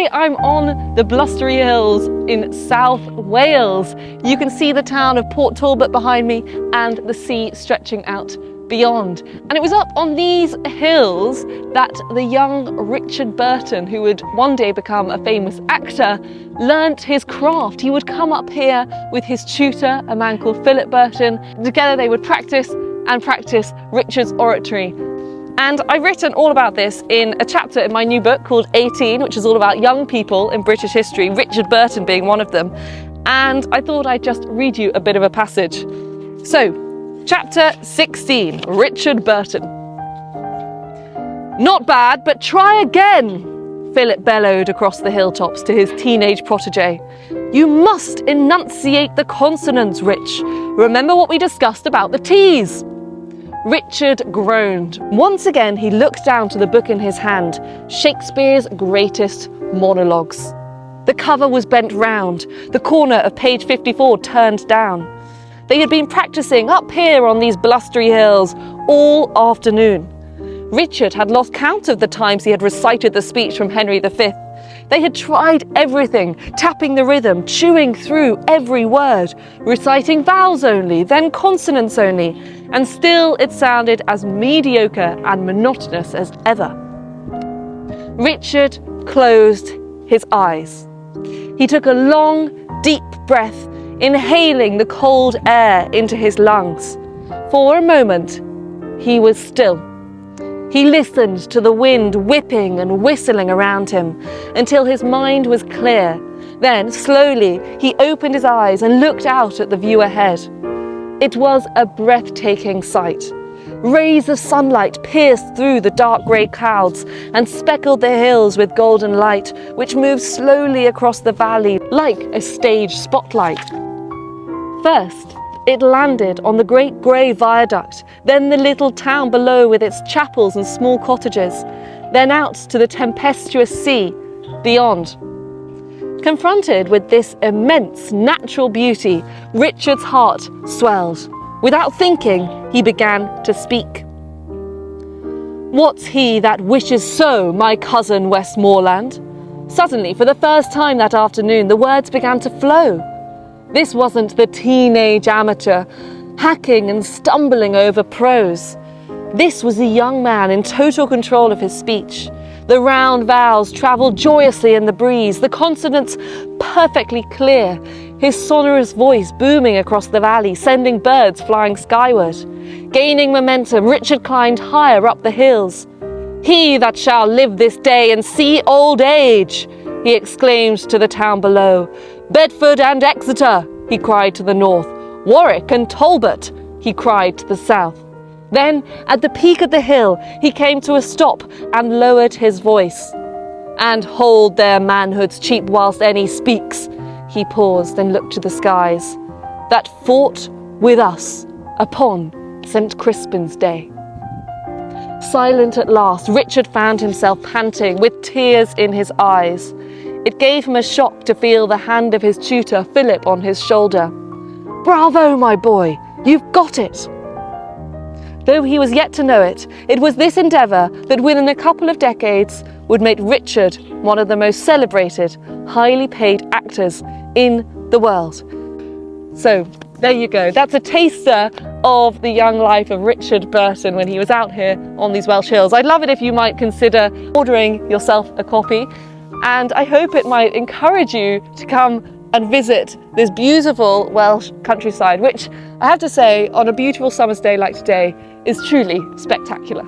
Today I'm on the blustery hills in South Wales. You can see the town of Port Talbot behind me and the sea stretching out beyond. And it was up on these hills that the young Richard Burton, who would one day become a famous actor, learnt his craft. He would come up here with his tutor, a man called Philip Burton. Together they would practice Richard's oratory. And I've written all about this in a chapter in my new book called 18, which is all about young people in British history, Richard Burton being one of them. And I thought I'd just read you a bit of a passage. So, chapter 16, Richard Burton. "Not bad, but try again," Philip bellowed across the hilltops to his teenage protege. "You must enunciate the consonants, Rich. Remember what we discussed about the T's." Richard groaned. Once again, he looked down to the book in his hand, Shakespeare's greatest monologues. The cover was bent round, the corner of page 54 turned down. They had been practicing up here on these blustery hills all afternoon. Richard had lost count of the times he had recited the speech from Henry V. They had tried everything, tapping the rhythm, chewing through every word, reciting vowels only, then consonants only, and still it sounded as mediocre and monotonous as ever. Richard closed his eyes. He took a long, deep breath, inhaling the cold air into his lungs. For a moment, he was still. He listened to the wind whipping and whistling around him until his mind was clear. Then, slowly, he opened his eyes and looked out at the view ahead. It was a breathtaking sight. Rays of sunlight pierced through the dark grey clouds and speckled the hills with golden light, which moved slowly across the valley like a stage spotlight. First, it landed on the great grey viaduct, then the little town below with its chapels and small cottages, then out to the tempestuous sea beyond. Confronted with this immense natural beauty, Richard's heart swelled. Without thinking, he began to speak. "What's he that wishes so, my cousin Westmoreland?" Suddenly, for the first time that afternoon, the words began to flow. This wasn't the teenage amateur, hacking and stumbling over prose. This was a young man in total control of his speech. The round vowels travelled joyously in the breeze, the consonants perfectly clear, his sonorous voice booming across the valley, sending birds flying skyward. Gaining momentum, Richard climbed higher up the hills. "He that shall live this day and see old age," he exclaimed to the town below. "Bedford and Exeter," he cried to the north. "Warwick and Talbot," he cried to the south. Then, at the peak of the hill, he came to a stop and lowered his voice. "And hold their manhoods cheap whilst any speaks," he paused and looked to the skies, "that fought with us upon St. Crispin's Day." Silent at last, Richard found himself panting with tears in his eyes. It gave him a shock to feel the hand of his tutor, Philip, on his shoulder. "Bravo, my boy, you've got it." Though he was yet to know it, it was this endeavour that within a couple of decades would make Richard one of the most celebrated, highly paid actors in the world. So, there you go. That's a taster of the young life of Richard Burton when he was out here on these Welsh hills. I'd love it if you might consider ordering yourself a copy. And I hope it might encourage you to come and visit this beautiful Welsh countryside, which I have to say, on a beautiful summer's day like today, is truly spectacular.